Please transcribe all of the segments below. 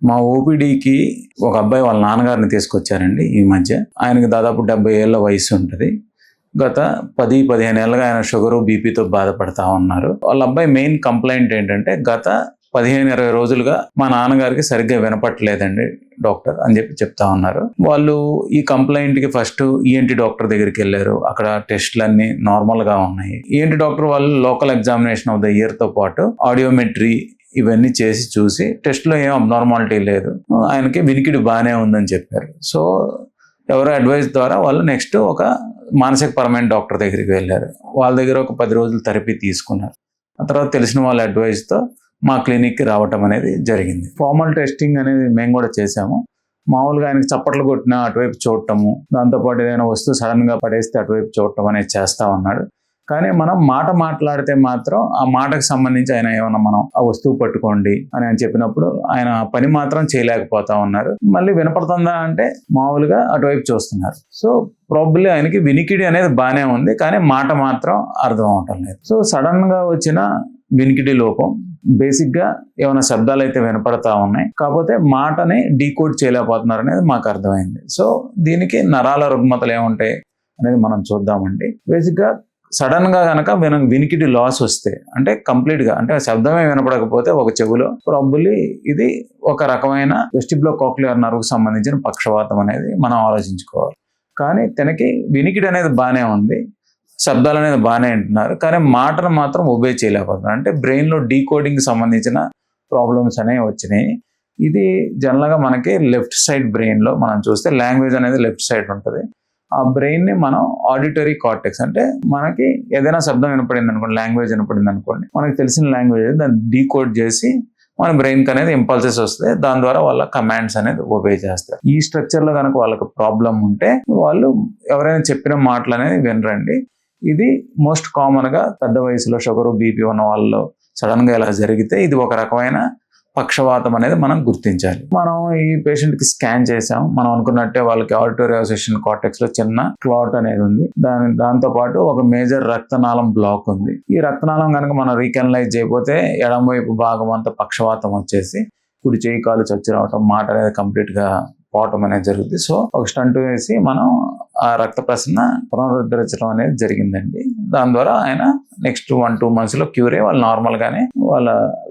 మా ఓపీడీకి ఒక అబ్బాయి వాళ్ళ నాన్నగారిని తీసుకొచ్చారండి ఈ మధ్య. ఆయనకి దాదాపు 70 ఏళ్ల వయసు ఉంటుంది. గత 10-15 ఏళ్ళుగా ఆయన షుగరు, బీపీతో బాధపడతా ఉన్నారు. వాళ్ళ అబ్బాయి మెయిన్ కంప్లైంట్ ఏంటంటే గత 15-20 రోజులుగా మా నాన్నగారికి సరిగ్గా వినపట్లేదండి డాక్టర్ అని చెప్తా ఉన్నారు. వాళ్ళు ఈ కంప్లైంట్కి ఫస్ట్ ఈఎన్టీ డాక్టర్ దగ్గరికి వెళ్ళారు. అక్కడ టెస్టులన్నీ నార్మల్గా ఉన్నాయి. ఈఎన్టీ డాక్టర్ వాళ్ళు లోకల్ ఎగ్జామినేషన్ ఆఫ్ ద ఇయర్తో పాటు ఆడియోమెట్రీ ఇవన్నీ చేసి చూసి టెస్ట్లో ఏం అబ్నార్మాలిటీ లేదు, ఆయనకి వినికిడి బాగానే ఉందని చెప్పారు. సో ఎవరో అడ్వైస్ ద్వారా వాళ్ళు నెక్స్ట్ ఒక మానసిక పరమైన డాక్టర్ దగ్గరికి వెళ్ళారు. వాళ్ళ దగ్గర ఒక 10 రోజులు థెరపీ తీసుకున్నారు. ఆ తర్వాత తెలిసిన వాళ్ళ అడ్వైస్తో మా క్లినిక్కి రావటం అనేది జరిగింది. ఫార్మల్ టెస్టింగ్ అనేది మేము కూడా చేసాము. మామూలుగా ఆయనకి చప్పట్లు కొట్టినా అటువైపు చూడటము, దాంతోపాటు ఏదైనా వస్తువు సడన్గా పడేస్తే అటువైపు చూడటం అనేది చేస్తూ ఉన్నాడు. కానీ మనం మాట మాట్లాడితే మాత్రం ఆ మాటకు సంబంధించి ఆయన ఏమన్నా మనం ఆ వస్తువు పట్టుకోండి అని ఆయన చెప్పినప్పుడు ఆయన పని మాత్రం చేయలేకపోతా ఉన్నారు. మళ్ళీ వినపడుతుందా అంటే మామూలుగా అటువైపు చూస్తున్నారు. సో ప్రాబబ్లీ ఆయనకి వినికిడి అనేది బాగానే ఉంది, కానీ మాట మాత్రం అర్థం అవటం లేదు. సో సడన్గా వచ్చిన వినికిడి లోపం, బేసిక్గా ఏమైనా శబ్దాలు అయితే వినపడతా ఉన్నాయి, కాకపోతే మాటని డీకోడ్ చేయలేకపోతున్నారు అనేది మాకు అర్థమైంది. సో దీనికి నరాల రుగ్మతలు ఏముంటాయి అనేది మనం చూద్దామండి. బేసిక్గా సడన్గా కనుక వినికిడి లాస్ వస్తే, అంటే కంప్లీట్గా అంటే శబ్దమే వినపడకపోతే ఒక చెవిలో, ప్రాబబ్లీ ఇది ఒక రకమైన వెస్టిబ్యులోకాక్లియర్ నర్వ్కి సంబంధించిన పక్షవాతం అనేది మనం ఆలోచించుకోవాలి. కానీ తనకి వినికిడి అనేది బాగానే ఉంది, శబ్దాలు అనేది బాగానే వింటున్నారు, కానీ మాటను మాత్రం ఒబే చేయలేకపోతున్నారు. అంటే బ్రెయిన్లో డీకోడింగ్కి సంబంధించిన ప్రాబ్లమ్స్ అనేవి వచ్చినాయి. ఇది జనరల్గా మనకి లెఫ్ట్ సైడ్ బ్రెయిన్లో మనం చూస్తే లాంగ్వేజ్ అనేది లెఫ్ట్ సైడ్ ఉంటుంది. ఆ బ్రెయిన్ని మనం ఆడిటరీ కార్టెక్స్, అంటే మనకి ఏదైనా శబ్దం వినపడింది అనుకోండి, లాంగ్వేజ్ వినపడింది అనుకోండి, మనకి తెలిసిన లాంగ్వేజ్ దాన్ని డీకోడ్ చేసి మన బ్రెయిన్కి అనేది ఇంపల్సెస్ వస్తాయి. దాని ద్వారా వాళ్ళ కమాండ్స్ అనేది ఒబే చేస్తారు. ఈ స్ట్రక్చర్లో కనుక వాళ్ళకి ప్రాబ్లం ఉంటే వాళ్ళు ఎవరైనా చెప్పిన మాటలు అనేది వినరండి. ఇది మోస్ట్ కామన్గా పెద్ద వయసులో షుగరు, బీపీ ఉన్న వాళ్ళలో సడన్గా ఇలా జరిగితే ఇది ఒక రకమైన పక్షవాతం అనేది మనం గుర్తించాలి. మనం ఈ పేషెంట్కి స్కాన్ చేసాం. మనం అనుకున్నట్టే వాళ్ళకి ఆడిటరీ అసోసియేషన్ కార్టెక్స్లో చిన్న క్లాట్ అనేది ఉంది. దాంతోపాటు ఒక మేజర్ రక్తనాళం బ్లాక్ ఉంది. ఈ రక్తనాళం కనుక మనం రీకెనలైజ్ చేయకపోతే ఎడమవైపు భాగం అంతా పక్షవాతం వచ్చేసి కుడి చేయి కాలు చచ్చి రావటం, మాట అనేది కంప్లీట్గా పోవటం అనేది జరుగుతుంది. సో ఒక స్టంట్ వేసి మనం ఆ రక్త ప్రసరణ పునరుద్ధరించడం అనేది జరిగిందండి. దాని ద్వారా ఆయన నెక్స్ట్ 1-2 monthsలో క్యూర్ అయ్యి వాళ్ళు నార్మల్గానే వాళ్ళ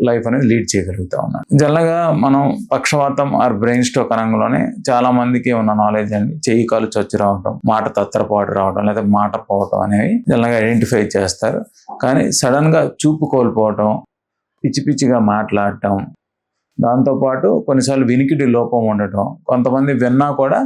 లైఫ్ అనేది లీడ్ చేయగలుగుతా ఉన్నారు. జనరల్గా మనం పక్షవాతం ఆర్ బ్రెయిన్ స్ట్రోక్ అనగానే చాలా మందికి ఉన్న నాలెడ్జ్ అండి, చెయ్యి కాలు చచ్చి రావటం, మాట తత్తరపాటు రావడం, లేదా మాట పోవటం అనేవి జనరల్గా ఐడెంటిఫై చేస్తారు. కానీ సడన్గా చూపు కోల్పోవటం, పిచ్చి పిచ్చిగా మాట్లాడటం, దాంతోపాటు కొన్నిసార్లు వినికిడి లోపం ఉండటం, కొంతమంది విన్నా కూడా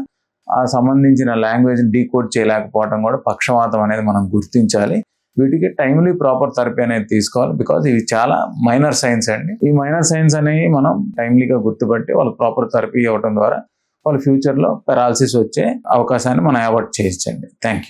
ఆ సంబంధించిన లాంగ్వేజ్ డీకోడ్ చేయలేకపోవడం కూడా పక్షవాతం అనేది మనం గుర్తించాలి. వీటికి టైమ్లీ ప్రాపర్ థెరపీ అనేది తీసుకోవాలి. బికాజ్ ఇవి చాలా మైనర్ సైన్స్ అండి. ఈ మైనర్ సైన్స్ అనేవి మనం టైమ్లీగా గుర్తుపట్టి వాళ్ళకి ప్రాపర్ థెరపీ ఇవ్వడం ద్వారా వాళ్ళ ఫ్యూచర్లో పెరాలసిస్ వచ్చే అవకాశాన్ని మనం అవాయిడ్ చేయొచ్చండి. Thank you.